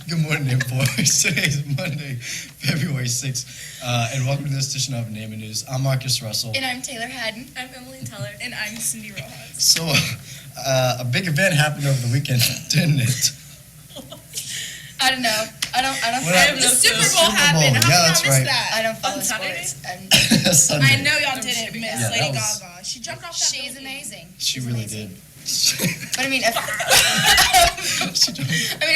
Good morning, boys. Today is Monday, February 6th, and welcome to this edition of Naaman News. I'm Marcus Russell. And I'm Taylor Haddon. I'm Emily Teller. And I'm Cindy Rojas. So, a big event happened over the weekend, didn't it? I don't know. I don't The Super Bowl happened. Yeah, How that's did I miss right. that? I don't follow On Saturday? sports. Sunday. I know y'all didn't miss Yeah, Lady that was- Gaga. She jumped off that She's building. amazing. She She's really amazing. did. But I mean, a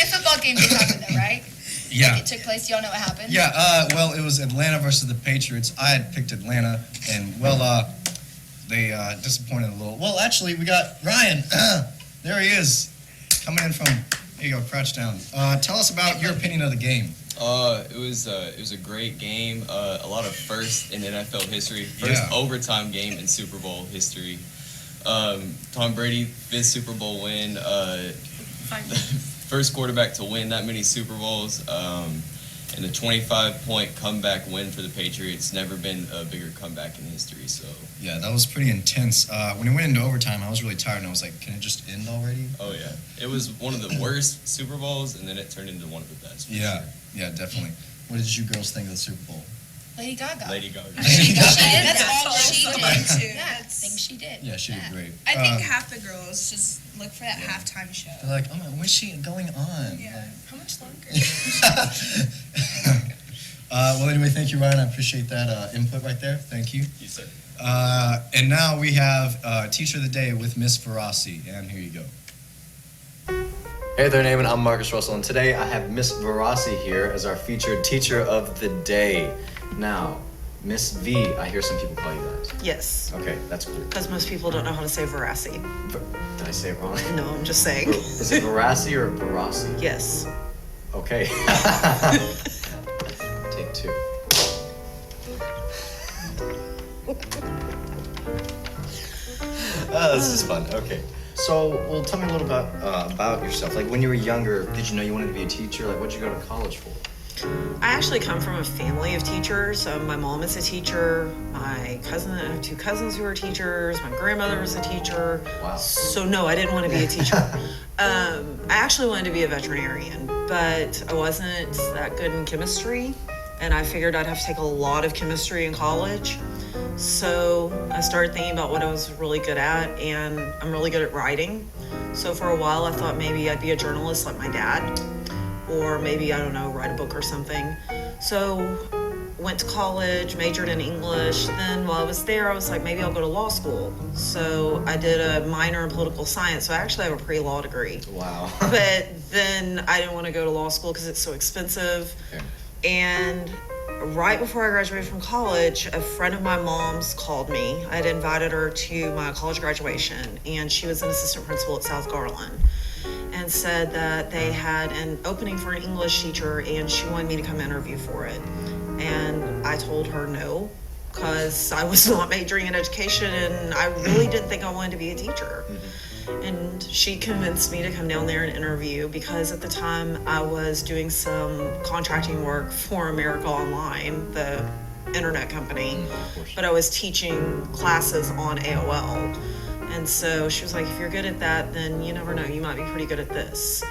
football game did happen though, right? Yeah. Like it took place. Y'all know what happened? Yeah, well, it was Atlanta versus the Patriots. I had picked Atlanta, and, they disappointed a little. Well, actually, we got Ryan. There he is, coming in from, there you go, crouch down. Tell us about your opinion of the game. It was a great game. A lot of firsts in NFL history. First overtime game in Super Bowl history. Tom Brady, 5th Super Bowl win. First quarterback to win that many Super Bowls. And a 25-point comeback win for the Patriots. Never been a bigger comeback in history. So Yeah, that was pretty intense. When it went into overtime, I was really tired, and I was like, can it just end already? oh yeah, it was one of the worst Super Bowls, and then it turned into one of the best. for Yeah, sure. yeah, definitely. What did you girls think of the Super Bowl? Lady Gaga. Lady Gaga. She did. That's that. all She girls did. go into. Yeah, I That's- think she did. Yeah, she did great. I think half the girls just look for that halftime show. They're like, oh my, what's she going on? Yeah. How much longer? Well, anyway, thank you, Ryan. I appreciate that input right there. Thank you. You said. And now we have Teacher of the Day with Miss Verassi, and here you go. Hey there, Naaman. I'm Marcus Russell, and today I have Miss Verassi here as our featured Teacher of the Day. Now, Miss V, I hear some people call you that. Yes, Okay, that's cool. because most people don't know how to say veracity. Did I say it wrong? No, I'm just saying. Is it Verassi or Verassi? Yes. Okay. Take two. This is fun. Okay. So, well, tell me a little about yourself. Like, when you were younger, did you know you wanted to be a teacher? Like, what'd you go to college for? I actually come from a family of teachers. My mom is a teacher. I have two cousins who are teachers. My grandmother was a teacher. Wow. So no, I didn't want to be a teacher. I actually wanted to be a veterinarian, but I wasn't that good in chemistry, and I figured I'd have to take a lot of chemistry in college. So I started thinking about what I was really good at, and I'm really good at writing. So for a while, I thought maybe I'd be a journalist like my dad, or maybe, I don't know, write a book or something. So went to college, majored in English. Then while I was there, I was like, maybe I'll go to law school. So I did a minor in political science. So I actually have a pre-law degree. Wow. But then I didn't want to go to law school because it's so expensive. Okay. And right before I graduated from college, a friend of my mom's called me. I had invited her to my college graduation, and she was an assistant principal at South Garland, and said that they had an opening for an English teacher, and she wanted me to come interview for it. And I told her no, because I was not majoring in education, and I really didn't think I wanted to be a teacher. And she convinced me to come down there and interview, because at the time I was doing some contracting work for America Online, the internet company, but I was teaching classes on AOL. And so she was like, if you're good at that, then you never know, you might be pretty good at this.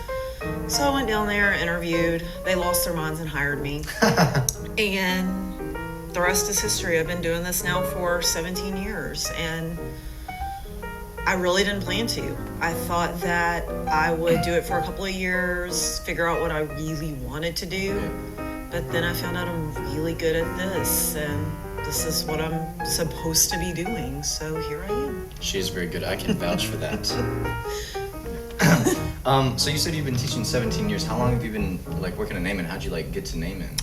So I went down there, interviewed, they lost their minds and hired me. And the rest is history. I've been doing this now for 17 years, and I really didn't plan to. I thought that I would do it for a couple of years, figure out what I really wanted to do, but then I found out I'm really good at this, and this is what I'm supposed to be doing, so here I am. She is very good. I can vouch for that. So you said you've been teaching 17 years. How long have you been like working at Naaman? How'd you like get to Naaman?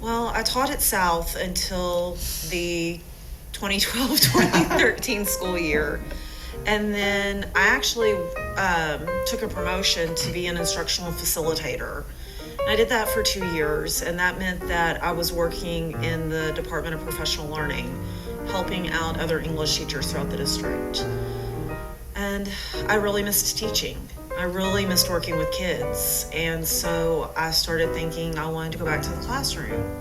Well, I taught at South until the 2012-2013 school year. And then I actually took a promotion to be an instructional facilitator. And I did that for 2 years, and that meant that I was working in the Department of Professional Learning, helping out other English teachers throughout the district. And I really missed teaching. I really missed working with kids. And so I started thinking I wanted to go back to the classroom.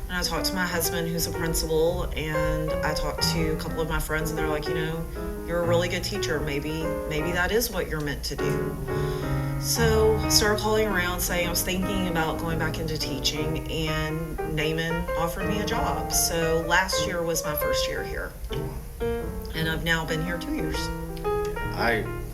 And I talked to my husband, who's a principal, and I talked to a couple of my friends, and they're like, you know, you're a really good teacher. Maybe that is what you're meant to do. So started calling around saying I was thinking about going back into teaching, and Naaman offered me a job. So last year was my first year here, and I've now been here 2 years.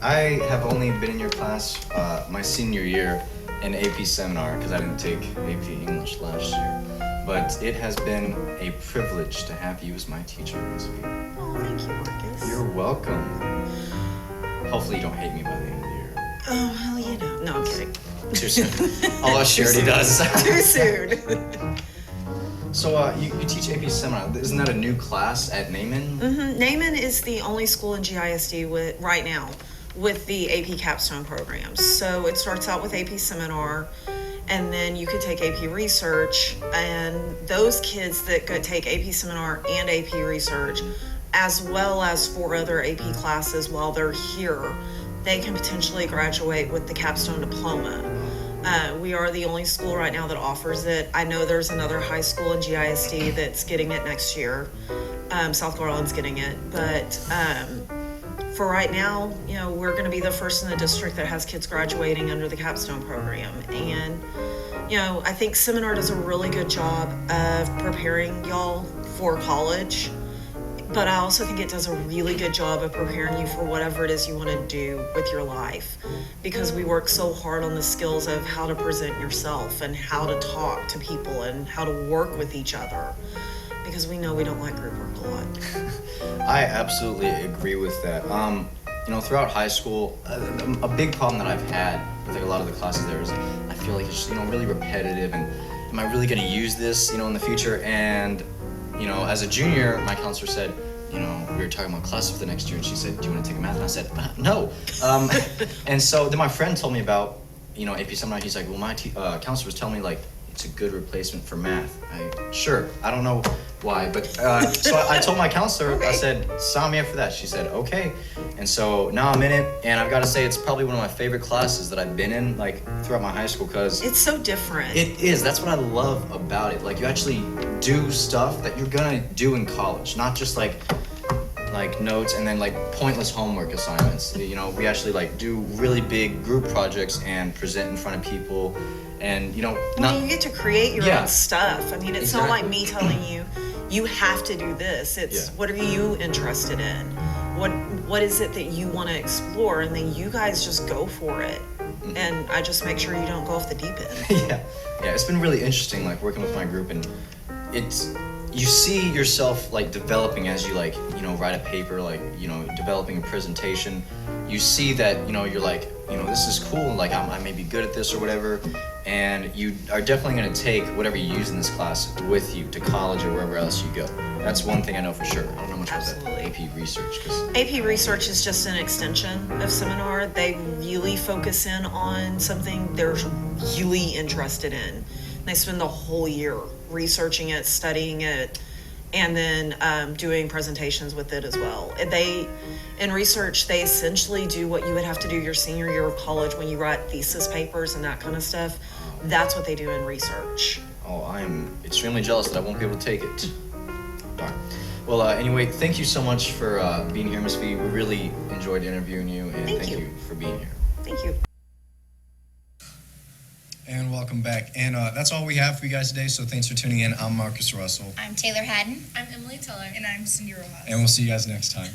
I have only been in your class my senior year in AP seminar because I didn't take AP English last year. But it has been a privilege to have you as my teacher, Ms. V. Oh, thank you, Marcus. You're welcome. Hopefully you don't hate me by the end of the year. Oh, hell, you know. No, I'm kidding. Too soon. Although she already does. Too soon. So you teach AP seminar. Isn't that a new class at Naaman? Mm-hmm. Naaman is the only school in GISD with right now with the AP capstone programs. So it starts out with AP seminar, and then you could take AP research, and those kids that could take AP seminar and AP research, as well as 4 other AP classes while they're here, they can potentially graduate with the capstone diploma. We are the only school right now that offers it. I know there's another high school in GISD that's getting it next year. South Garland's getting it, but for right now, you know, we're going to be the first in the district that has kids graduating under the capstone program. And, you know, I think seminar does a really good job of preparing y'all for college, but I also think it does a really good job of preparing you for whatever it is you want to do with your life, because we work so hard on the skills of how to present yourself and how to talk to people and how to work with each other, because we know we don't like group work a lot. I absolutely agree with that. You know, throughout high school, a big problem that I've had with like a lot of the classes there is I feel like it's just, you know, really repetitive, and am I really going to use this, you know, in the future? And, you know, as a junior, my counselor said, you know, we were talking about classes for the next year, and she said, do you want to take a math? And I said, no. And so then my friend told me about, you know, AP seminar. He's like, well, my counselor was telling me, like, it's a good replacement for math. Sure, I don't know why, but so I told my counselor, I said, sign me up for that. She said, okay. And so now I'm in it, and I've got to say it's probably one of my favorite classes that I've been in, like, throughout my high school, because It's so different. it is. That's what I love about it. Like, you actually do stuff that you're gonna do in college, not just like notes and then like pointless homework assignments. You know, we actually like do really big group projects and present in front of people, and you know, Well, you get to create your Yeah. own stuff. I mean, it's not like Exactly. me telling you, you have to do this. It's Yeah. what are you interested in? What is it that you want to explore? And then you guys just go for it. Mm-hmm. And I just make sure you don't go off the deep end. yeah, it's been really interesting, like working with my group, and it's you see yourself like developing as you like, you know, write a paper, like, you know, developing a presentation. You see that, you know, you're like, you know, this is cool, like I may be good at this or whatever, and you are definitely going to take whatever you use in this class with you to college or wherever else you go. That's one thing I know for sure. I don't know much Absolutely. about that AP research, 'cause AP research is just an extension of seminar. They really focus in on something they're really interested in. They spend the whole year researching it, studying it, and then doing presentations with it as well. In research, they essentially do what you would have to do your senior year of college when you write thesis papers and that kind of stuff. That's what they do in research. oh, I am extremely jealous that I won't be able to take it. Darn. Well, anyway, thank you so much for being here, Ms. V. We really enjoyed interviewing you, and Thank thank you. you for being here. Thank you. And welcome back. And that's all we have for you guys today, so thanks for tuning in. I'm Marcus Russell, I'm Taylor Haddon. I'm Emily Tiller. And I'm Cindy Rojas. and we'll see you guys next time.